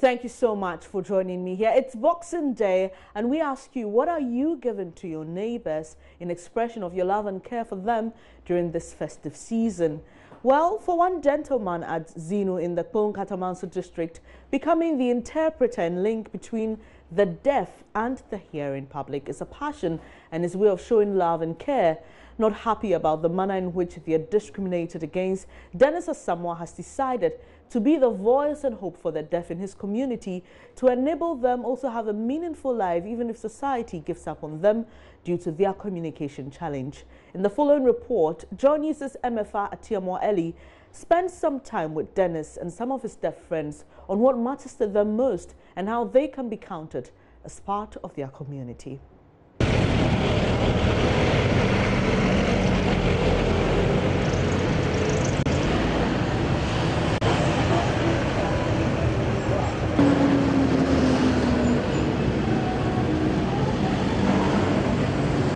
Thank you so much for joining me here. It's Boxing Day, and we ask you, what are you giving to your neighbors in expression of your love and care for them during this festive season? Well, for one gentleman at Zinu in the Katamanso district, becoming the interpreter and link between the deaf and the hearing public is a passion and his way of showing love and care. Not happy about the manner in which they are discriminated against, Dennis Asamoah has decided to be the voice and hope for the deaf in his community to enable them also have a meaningful life even if society gives up on them due to their communication challenge. In the following report, John News' MFR Atiamo Eli spent some time with Dennis and some of his deaf friends on what matters to them most and how they can be counted as part of their community.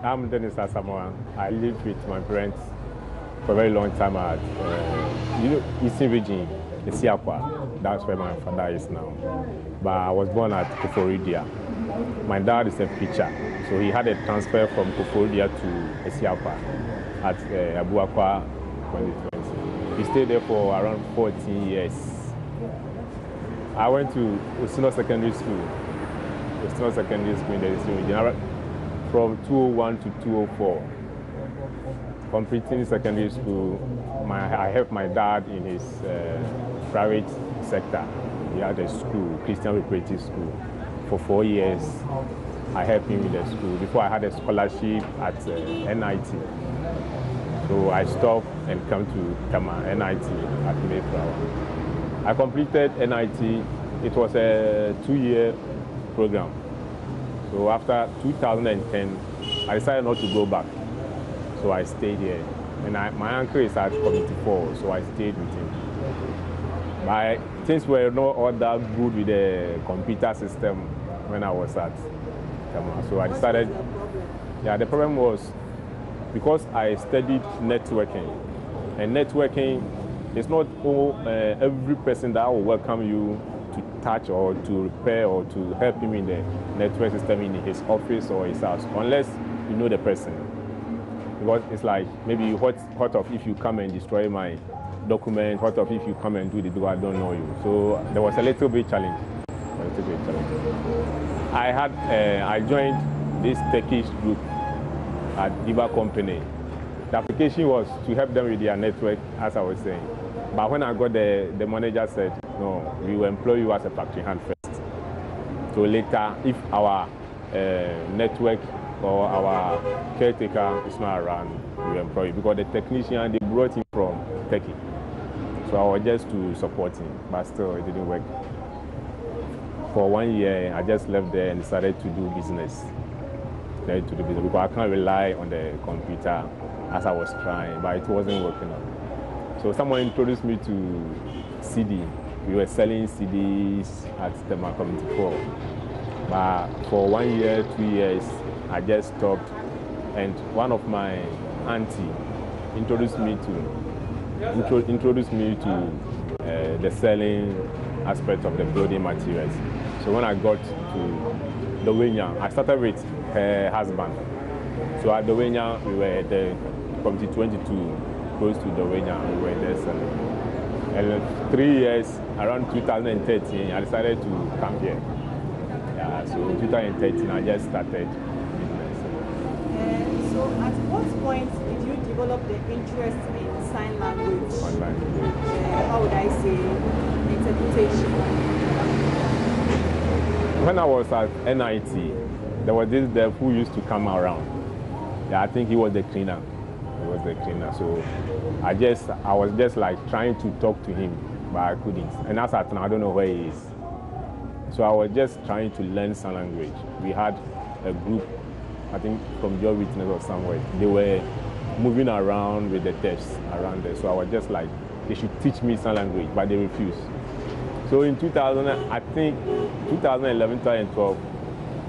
I'm Dennis Asamoah. I lived with my parents for a very long time at Eastern region, the Siakwa. That's where my father is now. But I was born at Koforidia. My dad is a preacher, so he had a transfer from Koforidia to Siakwa at Abuakwa 2020. He stayed there for around 14 years. I went to Osino Secondary School. Osino Secondary School in the Eastern region. From 201 to 204, completing secondary school, I helped my dad in his private sector. He had a school, Christian Preparatory School, for 4 years. I helped him with the school. Before I had a scholarship at NIT. So I stopped and come to Tama, NIT at Mayflower. I completed NIT. It was a 2-year program. So after 2010, I decided not to go back. So I stayed here. And my uncle is at Community 4, so I stayed with him. My things were not all that good with the computer system when I was at Tama. So I decided, the problem was because I studied networking. And networking is not every person that will welcome you to touch or to repair or to help him in the network system in his office or his house, unless you know the person. Because it's like, maybe what of if you come and destroy my document, what of if you come and do the do I don't know you. So there was a little bit challenge. I joined this Turkish group at Diba Company. The application was to help them with their network, as I was saying. But when I got there, the manager said, no, we will employ you as a factory hand first. So later, if our network or our caretaker is not around, we will employ you. Because the technician, they brought him from Turkey. So I was just to support him, but still it didn't work. For 1 year, I just left there and decided to do business. Because I can't rely on the computer as I was trying, but it wasn't working out. So someone introduced me to CD. We were selling CDs at the Community 4. But for 1 year, 2 years, I just stopped. And one of my auntie introduced me to the selling aspect of the building materials. So when I got to Dowenya, I started with her husband. So at Dowenya, we were at the Community 22, close to Dowenya, we were there selling. And 3 years, around 2013, I decided to come here. So in 2013, I just started business. So at what point did you develop the interest in sign language? How would I say, interpretation? When I was at NIT, there was this dev who used to come around. I think he was the cleaner. So I was just like trying to talk to him, but I couldn't. And as at now, I don't know where he is. So I was just trying to learn sign language. We had a group, I think from Your Witness or somewhere. They were moving around with the deafs around there. So I was just like, they should teach me sign language, but they refused. So in 2011, 2012,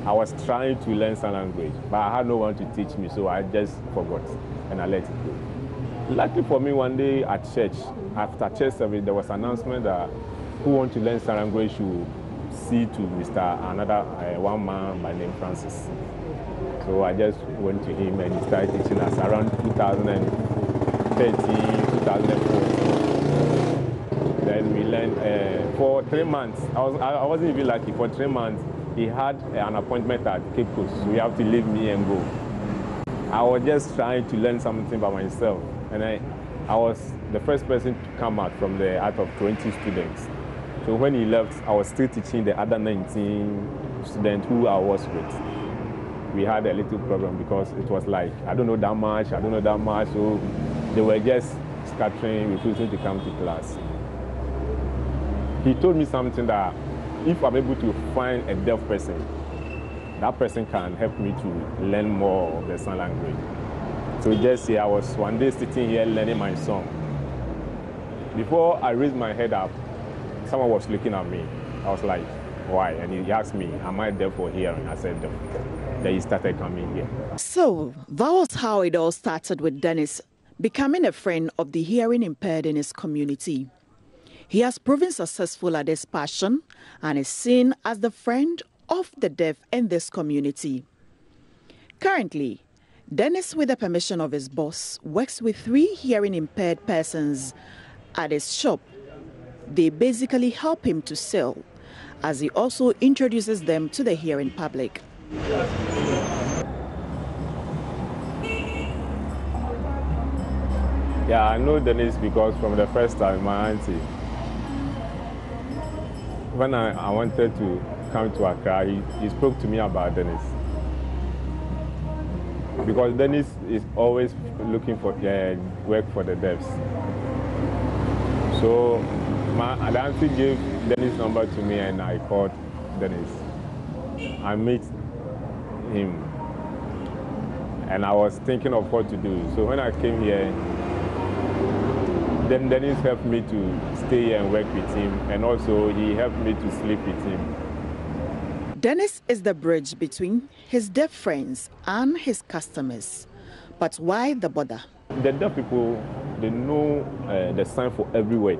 I was trying to learn sign language, but I had no one to teach me, so I just forgot and I let it go. Luckily for me, one day at church, after church service, there was an announcement that who want to learn sign language should C to another one man by name Francis. So I just went to him and he started teaching us around 2013, 2014. Then we learned for 3 months. I wasn't even lucky. For 3 months, he had an appointment at Cape Coast. So he had to leave me and go. I was just trying to learn something by myself. And I was the first person to come out from the out of 20 students. So when he left, I was still teaching the other 19 students who I was with. We had a little problem because it was like, I don't know that much, so they were just scattering, refusing to come to class. He told me something that if I'm able to find a deaf person, that person can help me to learn more of the sign language. So just I was one day sitting here learning my song. Before I raised my head up, someone was looking at me. I was like, why? And he asked me, am I deaf or hearing? I said, deaf. Then he started coming here. So that was how it all started with Dennis becoming a friend of the hearing impaired in his community. He has proven successful at his passion and is seen as the friend of the deaf in this community. Currently, Dennis, with the permission of his boss, works with 3 hearing impaired persons at his shop. They basically help him to sell, as he also introduces them to the hearing public. Yeah, I know Dennis because from the first time, my auntie, when I wanted to come to Accra, he spoke to me about Dennis. Because Dennis is always looking for work for the deafs. So my auntie gave Dennis' number to me and I called Dennis. I met him and I was thinking of what to do. So when I came here, then Dennis helped me to stay here and work with him, and also he helped me to sleep with him. Dennis is the bridge between his deaf friends and his customers. But why the bother? The deaf people, they know the sign for every word,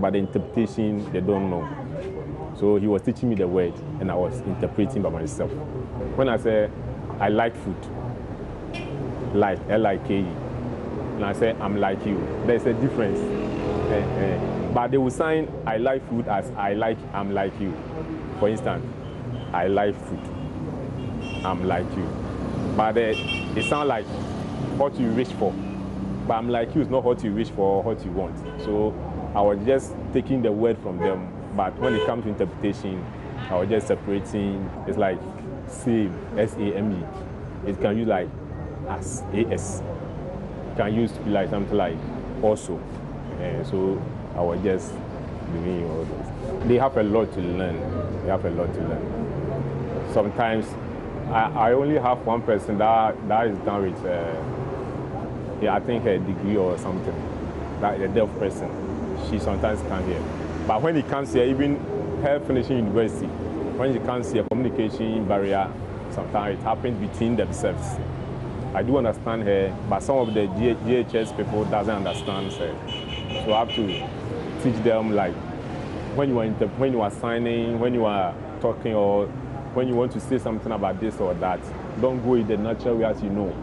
but the interpretation, they don't know. So he was teaching me the word, and I was interpreting by myself. When I say, I like food, like, L-I-K-E, and I say, I'm like you, there's a difference. But they will sign, I like food as I'm like you. For instance, I like food, I'm like you. But it sounds like what you wish for. But I'm like you is not what you wish for or what you want. So I was just taking the word from them. But when it comes to interpretation, I was just separating. It's like same, S-A-M-E. It can use like as, A-S. It can use to be like something like also. So I was just doing all those. They have a lot to learn. Sometimes I only have one person that is done with, I think a degree or something. That a deaf person. She sometimes can't hear. But when he comes here, even her finishing university, when she comes here, communication barrier, sometimes it happens between themselves. I do understand her, but some of the GHS people doesn't understand her. So I have to teach them, like, when you are signing, when you are talking, or when you want to say something about this or that, don't go in the natural way as you know.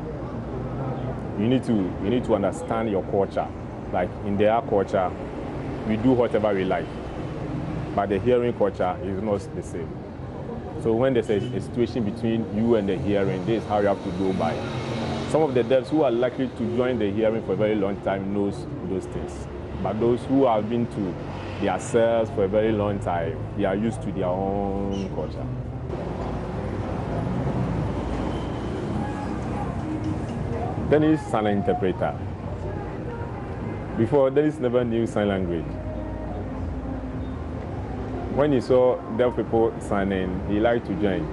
You need to understand your culture. Like in their culture, we do whatever we like, but the hearing culture is not the same. So when there's a situation between you and the hearing, this is how you have to go by. Some of the deafs who are likely to join the hearing for a very long time knows those things. But those who have been to their cells for a very long time, they are used to their own culture. Dennis is an interpreter. Before, Dennis never knew sign language. When he saw deaf people signing, he liked to join.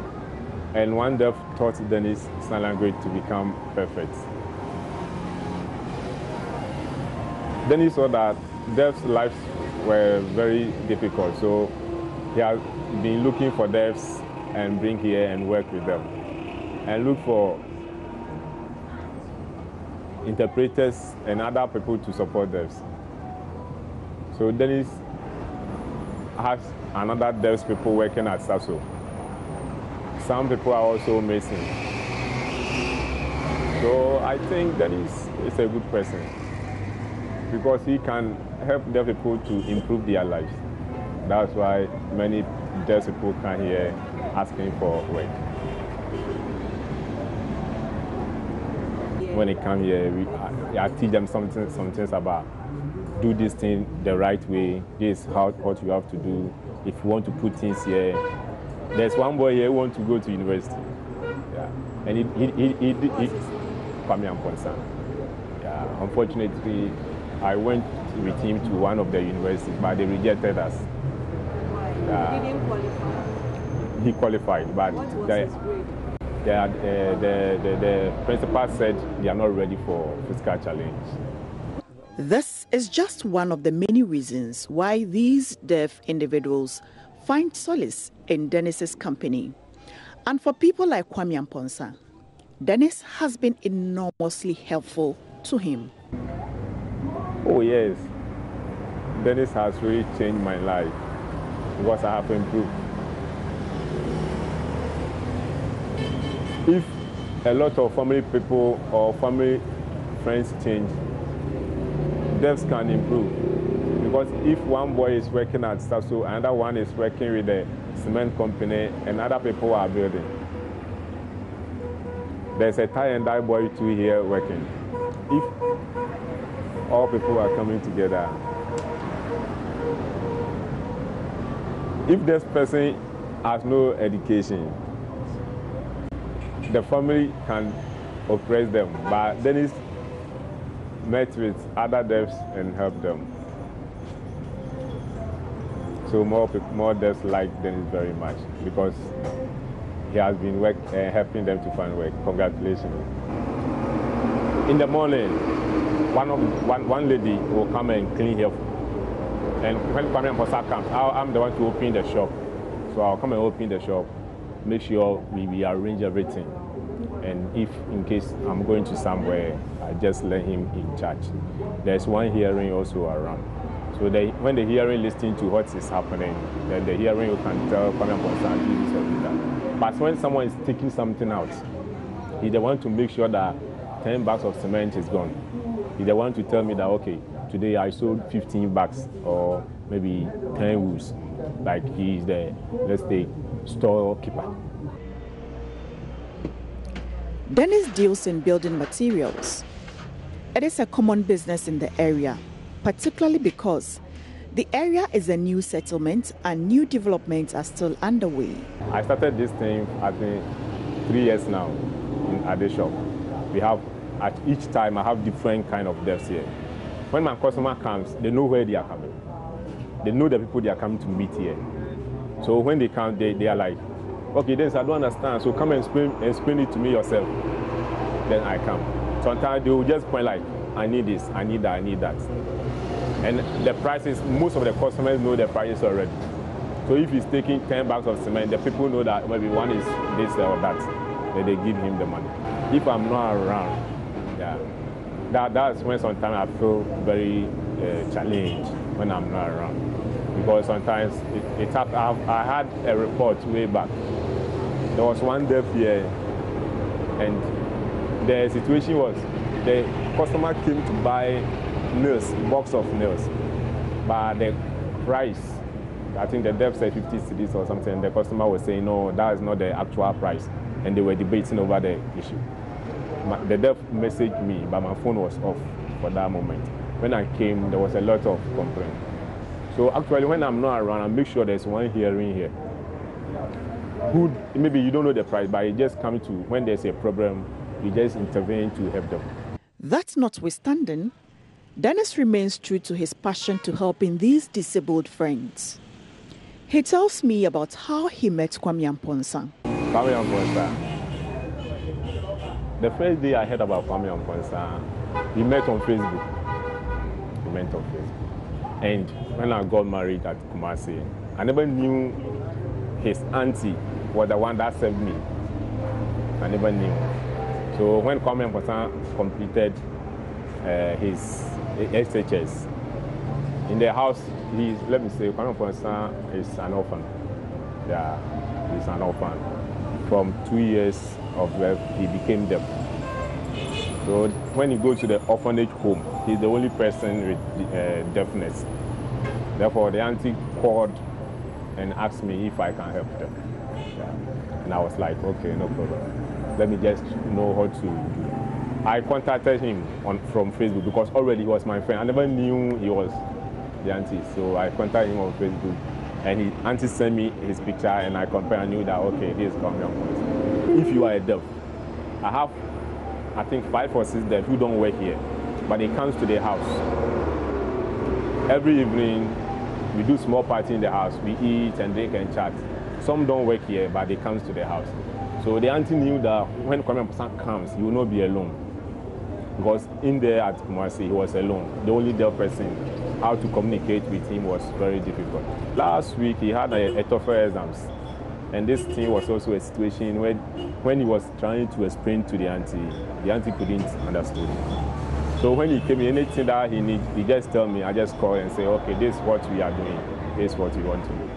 And one deaf taught Dennis sign language to become perfect. Dennis saw that deaf's lives were very difficult, so he has been looking for deafs and bring here and work with them. And look for interpreters and other people to support deafs. So Dennis has another deaf people working at SASO. Some people are also missing. So I think that is a good person because he can help deaf people to improve their lives. That's why many deaf people come here asking for work. When they come here, I teach them some things about do this thing the right way. This is what you have to do. If you want to put things here, there's one boy here who wants to go to university. Yeah, and he Kwame Amponsa. Yeah, unfortunately, I went with him to one of the universities, but they rejected us. Why? He didn't qualify. He qualified, but What was his grade? The principal said they are not ready for physical challenge. This is just one of the many reasons why these deaf individuals find solace in Dennis's company. And for people like Kwame Amponsa, Dennis has been enormously helpful to him. Oh yes, Dennis has really changed my life because I have improved. If a lot of family people or family friends change, deafs can improve. Because if one boy is working at SASO, another one is working with the cement company, and other people are building. There's a tie and dye boy too here working. If all people are coming together, if this person has no education, the family can oppress them, but then it's met with other deafs and help them. So more deafs like Dennis very much because he has been helping them to find work. Congratulations. In the morning, one lady will come and clean here. And when Kwame Amponsa comes, I'm the one to open the shop. So I'll come and open the shop, make sure we arrange everything. And if in case I'm going to somewhere, I just let him in charge. There's one hearing also around. So when the hearing listening to what is happening, then the hearing can tell Kwame Amponsa do this or do that. But when someone is taking something out, he they want to make sure that 10 bags of cement is gone. He they want to tell me that, okay, today I sold 15 bags or maybe 10 wools. Like he is the, let's say, storekeeper. Dennis deals in building materials. It is a common business in the area, particularly because the area is a new settlement and new developments are still underway. I started this thing, I think, 3 years now at the shop. We have, at each time, I have different kind of deafs here. When my customer comes, they know where they are coming. They know the people they are coming to meet here. So when they come, they are like, okay, Dennis, I don't understand, so come and explain it to me yourself. Then I come. Sometimes they will just point like, I need this, I need that, I need that. And the prices, most of the customers know the prices already. So if he's taking 10 bags of cement, the people know that maybe one is this or that, then they give him the money. If I'm not around, yeah, that's when sometimes I feel very challenged when I'm not around. Because sometimes I had a report way back. There was one deaf here, and the situation was the customer came to buy nails, box of nails, but the price, I think the deaf said 50 cedis or something. The customer was saying, no, that is not the actual price, and they were debating over the issue. The deaf messaged me, but my phone was off for that moment. When I came, there was a lot of complaint. So actually, when I'm not around, I make sure there's one hearing here. Who maybe you don't know the price, but you just come to when there's a problem, you just intervene to help them. That notwithstanding, Dennis remains true to his passion to helping these disabled friends. He tells me about how he met Kwame Amponsa. Kwame Amponsa. The first day I heard about Kwame Amponsa, we met on Facebook. We met on Facebook. And when I got married at Kumasi, I never knew his auntie was the one that saved me. I never knew. So when Kwame Amponsa completed his SHS, In the house, let me say, Kwame Ponsa is an orphan. Yeah, he's an orphan. From 2 years of birth, he became deaf. So when he goes to the orphanage home, he's the only person with deafness. Therefore, the auntie called and asked me if I can help them. Yeah. And I was like, okay, no problem. Let me just know how to do. I contacted him from Facebook because already he was my friend. I never knew he was the auntie, so I contacted him on Facebook. And his auntie sent me his picture, and I compared and knew that, okay, this is Kwame. If you are a deaf, I have, I think, 5 or 6 deaf who don't work here, but they comes to the house. Every evening, we do small party in the house. We eat and drink and chat. Some don't work here, but they comes to the house. So the auntie knew that when Kwame comes, he will not be alone. Because in there at Kumasi, he was alone. The only deaf person, how to communicate with him was very difficult. Last week, he had a TOEFL exams. And this thing was also a situation where when he was trying to explain to the auntie couldn't understand. So when he came in, anything that he needs, he just tell me, I just call and say, okay, this is what we are doing. This is what we want to do.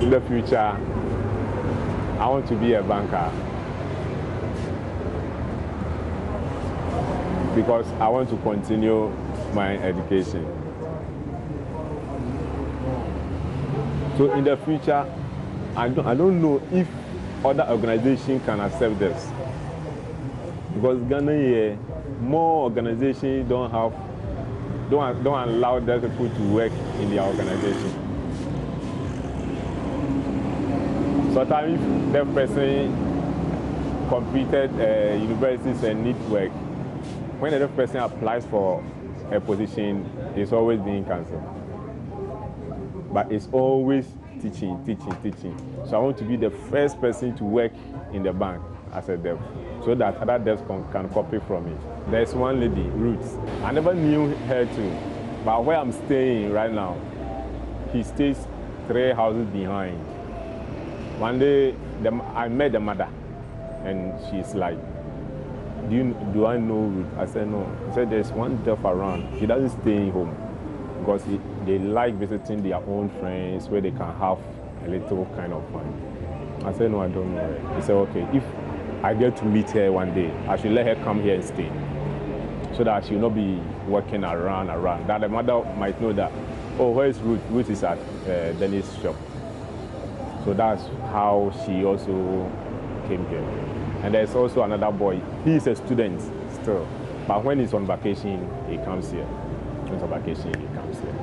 In the future, I want to be a banker. Because I want to continue my education. So in the future, I don't know if other organizations can accept this. Because Ghana here, more organizations don't allow deaf people to work in their organization. Sometimes if deaf person completed universities and need work, when a deaf person applies for a position, it's always being cancelled. But it's always teaching. So I want to be the first person to work in the bank as a deaf, so that other deafs can copy from me. There's one lady, Ruth. I never knew her too, but where I'm staying right now, he stays 3 houses behind. One day, I met the mother, and she's like, do I know Ruth? I said, no. She said, there's one deaf around. He doesn't stay home because they like visiting their own friends where they can have a little kind of fun. I said, no, I don't know her. He said, okay, if I get to meet her one day, I should let her come here and stay so that she will not be walking around. That the mother might know that, oh, where is Ruth? Ruth is at Dennis' shop. So that's how she also came here. And there's also another boy. He's a student still, but when he's on vacation, he comes here. When he's on vacation, he comes here.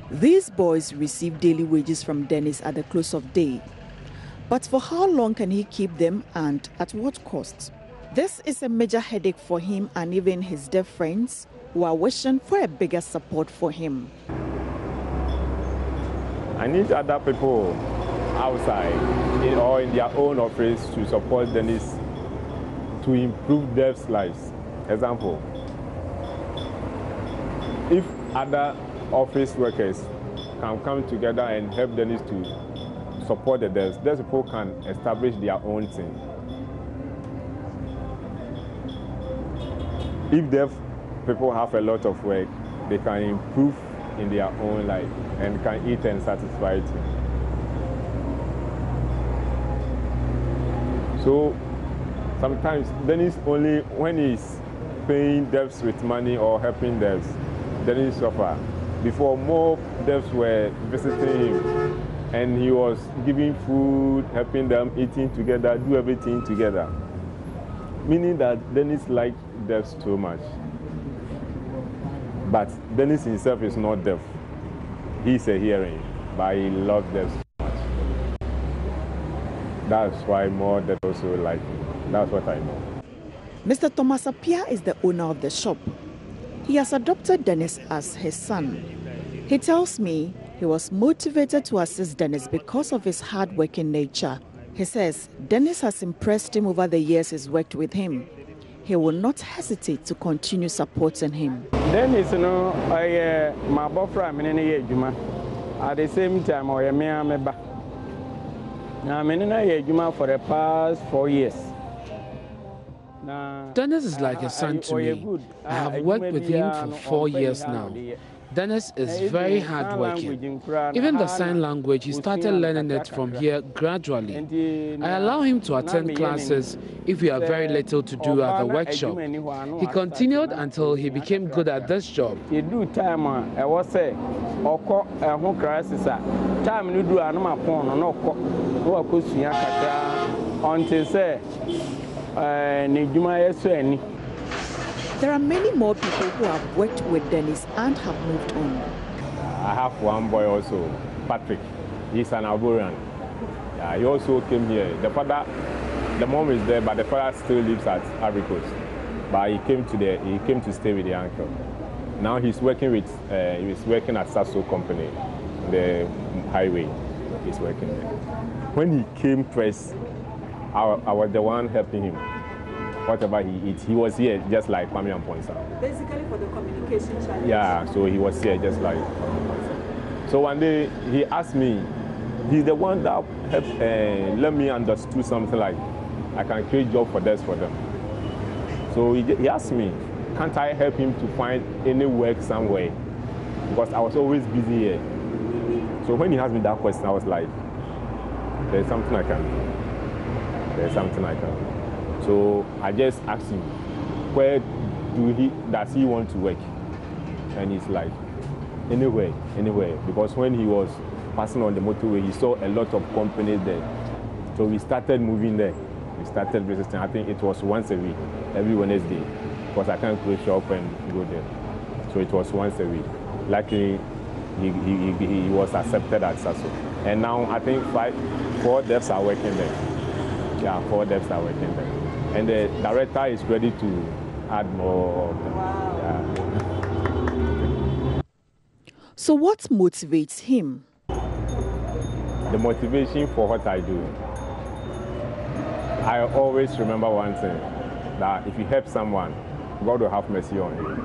These boys receive daily wages from Dennis at the close of day. But for how long can he keep them, and at what cost? This is a major headache for him and even his deaf friends who are wishing for a bigger support for him. I need other people outside or in their own office to support Dennis to improve deaf's lives. Example, if other office workers can come together and help Dennis to support the deaf people can establish their own thing. If deaf people have a lot of work, they can improve in their own life and can eat and satisfy too. So sometimes Dennis only when he's paying deafs with money or helping deafs, Dennis suffer. Before, more deafs were visiting him and he was giving food, helping them, eating together, do everything together. Meaning that Dennis liked deafs too much. But Dennis himself is not deaf. He's a hearing, but he loves deafs so much. That's why more deaf also like him. That's what I know. Mr. Thomas Apia is the owner of the shop. He has adopted Dennis as his son. He tells me he was motivated to assist Dennis because of his hard-working nature. He says Dennis has impressed him over the years he's worked with him. He will not hesitate to continue supporting him. Dennis, you know, my boyfriend, at the same time, I am I'm in a for the past 4 years. Dennis is like a son to me. I have worked with him for 4 years now. Dennis is very hardworking. Even the sign language, he started learning it from here gradually. I allow him to attend classes if we have very little to do at the workshop. He continued until he became good at this job. There are many more people who have worked with Dennis and have moved on. I have one boy also, Patrick. He's an Albanian. He also came here. The mom is there, but the father still lives at Ivory Coast. But he came to stay with the uncle. Now he's working at Sasso Company, the highway. He's working there. When he came first, I was the one helping him. Whatever he eats, he was here just like Kwame and Ponsa. Basically for the communication challenge. Yeah, so he was here just like Kwame and Ponsa. So one day he asked me, he's the one that helped, let me understand something like I can create job for them. So he asked me, can't I help him to find any work somewhere? Because I was always busy here. So when he asked me that question, I was like, there's something I can do. There's something I can do. So I just asked him, where does he want to work? And he's like, anywhere. Because when he was passing on the motorway, he saw a lot of companies there. So we started moving there. We started visiting. I think it was once a week, every Wednesday, because I can't close shop and go there. So it was once a week. Luckily, he was accepted at Sasso. And now I think 4 devs are working there. Yeah, 4 devs are working there. And the director is ready to add more of them. Wow. Yeah. So what motivates him? The motivation for what I do, I always remember one thing, that if you help someone, God will have mercy on you.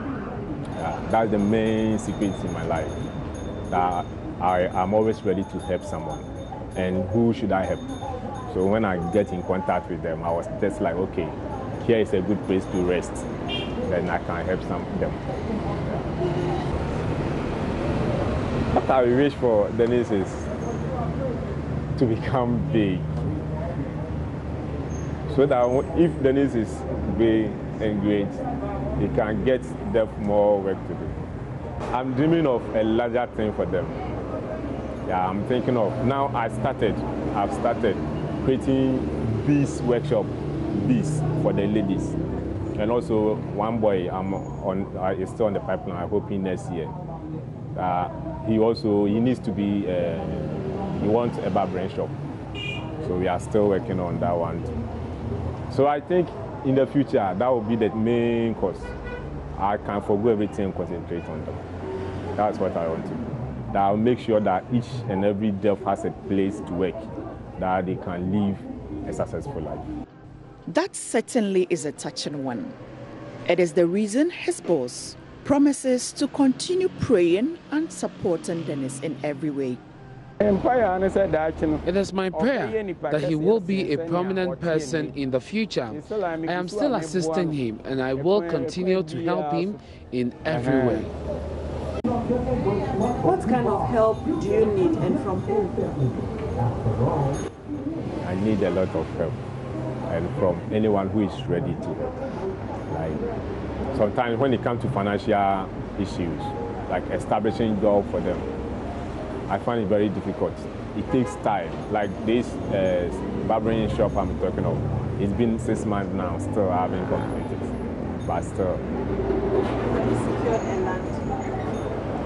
That's the main secret in my life, that I am always ready to help someone. And who should I help? So when I get in contact with them, I was just like, okay, here is a good place to rest. Then I can help some of them. Yeah. What I wish for Dennis is to become big. So that if Dennis is big and great, he can get them more work to do. I'm dreaming of a larger thing for them. Yeah, I'm thinking of, now I've started creating this workshop, this for the ladies. And also one boy is still on the pipeline, I'm hoping next year. He needs to be, he wants a barbering shop. So we are still working on that one too. So I think in the future, that will be the main cause. I can forgo everything and concentrate on them. That's what I want to do. That I'll make sure that each and every deaf has a place to work, that they can live a successful life. That certainly is a touching one. It is the reason his boss promises to continue praying and supporting Dennis in every way. It is my prayer that he will be a prominent person in the future. I am still assisting him and I will continue to help him in every way. What kind of help do you need and from whom? I need a lot of help, and from anyone who is ready to help. Like sometimes when it comes to financial issues, like establishing job for them, I find it very difficult. It takes time. Like this barbering shop I'm talking of, it's been 6 months now, still I haven't completed, but still. Have you secured a land?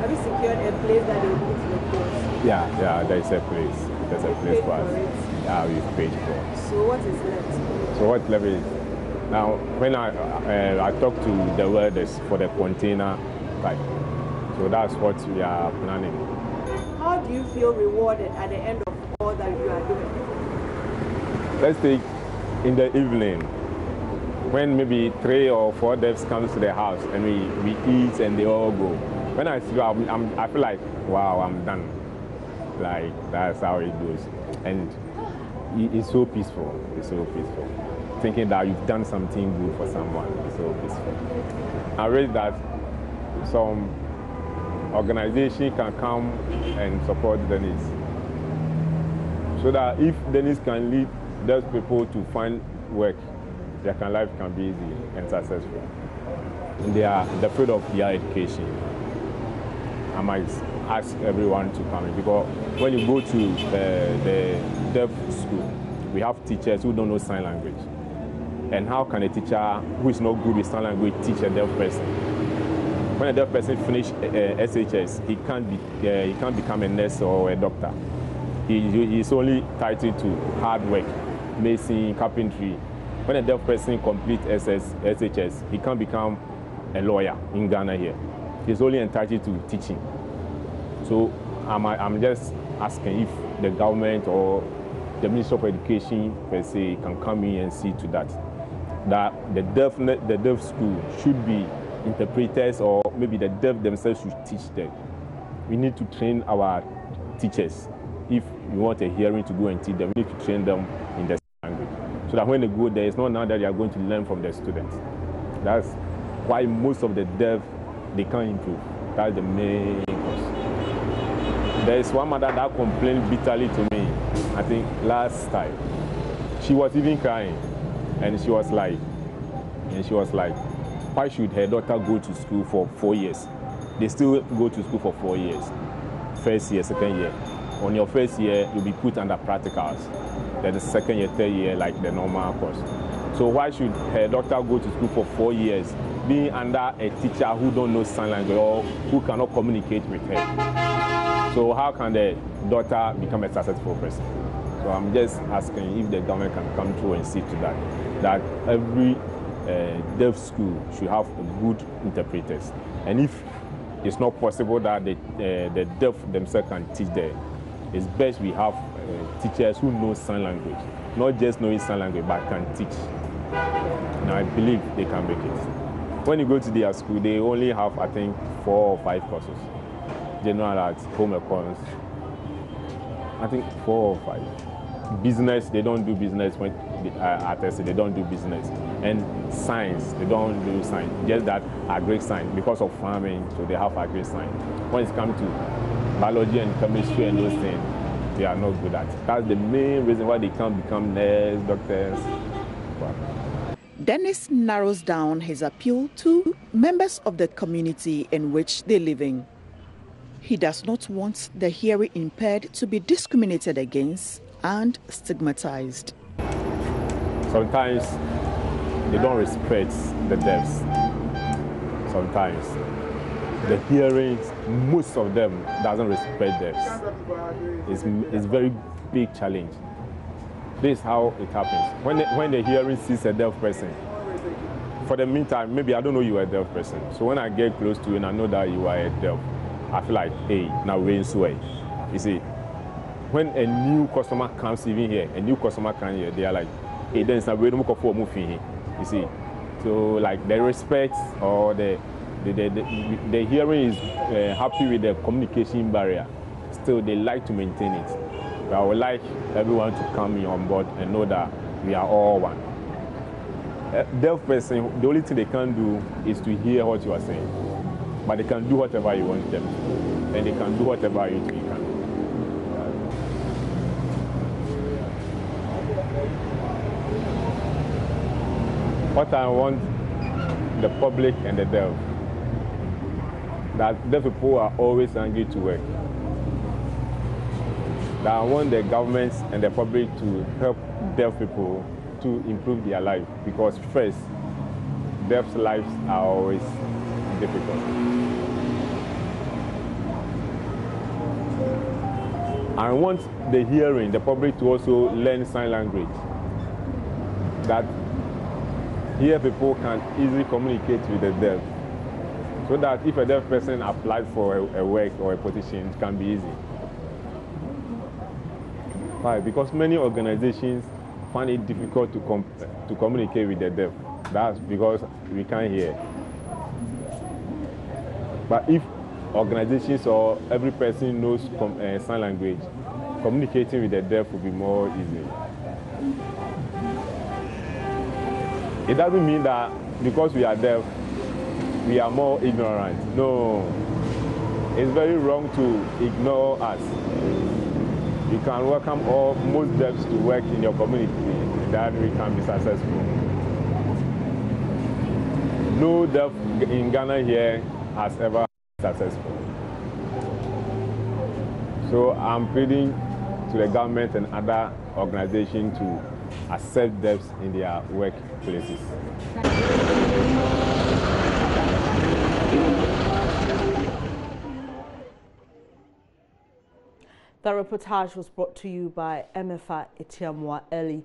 Have you secured a place that will put your course? Yeah, there is a place. There's a place for us. Yeah, we've paid for it. So what is left? So what left is, now when I talked to the welders for the container type, so that's what we are planning. How do you feel rewarded at the end of all that you are doing? Let's take in the evening, when maybe 3 or 4 devs comes to the house and we eat and they all go. When I see I feel like, wow, I'm done. Like, that's how it goes. And it's so peaceful. It's so peaceful. thinking that you've done something good for someone. So it's, I read that some organization can come and support Dennis, so that if Dennis can lead those people to find work, their life can be easy and successful. They are the field of higher education. I might ask everyone to come in, because when you go to the deaf school, we have teachers who don't know sign language. And how can a teacher who is not good with sign language teach a deaf person? When a deaf person finishes SHS, he can't become a nurse or a doctor. He is only titled to hard work, mason, carpentry. When a deaf person completes SHS, he can't become a lawyer in Ghana here. He's only entitled to teaching. So I'm just asking if the government or the Ministry of Education per se can come in and see to that the deaf school should be interpreters, or maybe the deaf themselves should teach them. We need to train our teachers. If we want a hearing to go and teach them, we need to train them in the language, so that when they go there, it's not now that they are going to learn from the students. That's why most of the deaf, they can't improve. That's the main cause. There is one mother that complained bitterly to me, I think last time. She was even crying, and she was like, why should her daughter go to school for 4 years? They still go to school for 4 years. First year, second year. On your first year, you'll be put under practicals. Then the second year, third year, like the normal course. So why should her daughter go to school for 4 years, being under a teacher who don't know sign language or who cannot communicate with her? So how can the daughter become a successful person? So I'm just asking if the government can come through and see to that every deaf school should have good interpreters. And if it's not possible that the deaf themselves can teach there, it's best we have teachers who know sign language, not just knowing sign language, but can teach. Now I believe they can make it. When you go to their school, they only have, I think, 4 or 5 courses. General arts, home econs, I think 4 or 5. Business, they don't do business. When artists, they don't do business. And science, they don't do science. Just that agri science, because of farming, so they have agri science. When it comes to biology and chemistry and those things, they are not good at it. That's the main reason why they can't become nurses, doctors. Dennis narrows down his appeal to members of the community in which they live in. He does not want the hearing impaired to be discriminated against and stigmatized. Sometimes they don't respect the deafs. Sometimes the hearing, most of them doesn't respect deafs. It's very big challenge. This is how it happens. When the hearing sees a deaf person, for the meantime, maybe I don't know you are a deaf person. So when I get close to you and I know that you are a deaf, I feel like, hey, now we're in sway. You see, when a new customer comes even here, a new customer comes here, they are like, hey, then it's not really for a movie here. You see, so like the respect or the hearing is happy with the communication barrier. Still, they like to maintain it. But I would like everyone to come in on board and know that we are all one. A deaf person, the only thing they can do is to hear what you are saying. But they can do whatever you want them to do. And they can do whatever you can do. What I want the public and the deaf, that deaf people are always angry to work. That I want the government and the public to help deaf people to improve their life, because first, deaf lives are always difficult. I want the hearing, the public to also learn sign language. That here people can easily communicate with the deaf. So that if a deaf person applies for a work or a position, it can be easy. Why? Because many organizations find it difficult to communicate with the deaf. That's because we can't hear. But if organizations or every person knows sign language, communicating with the deaf will be more easy. It doesn't mean that because we are deaf, we are more ignorant. No, it's very wrong to ignore us. You can welcome most deafs to work in your community, and that we can be successful. No deaf in Ghana here has ever been successful. So I'm pleading to the government and other organizations to accept deafs in their workplaces. The reportage was brought to you by MFA Etiamwa Eli.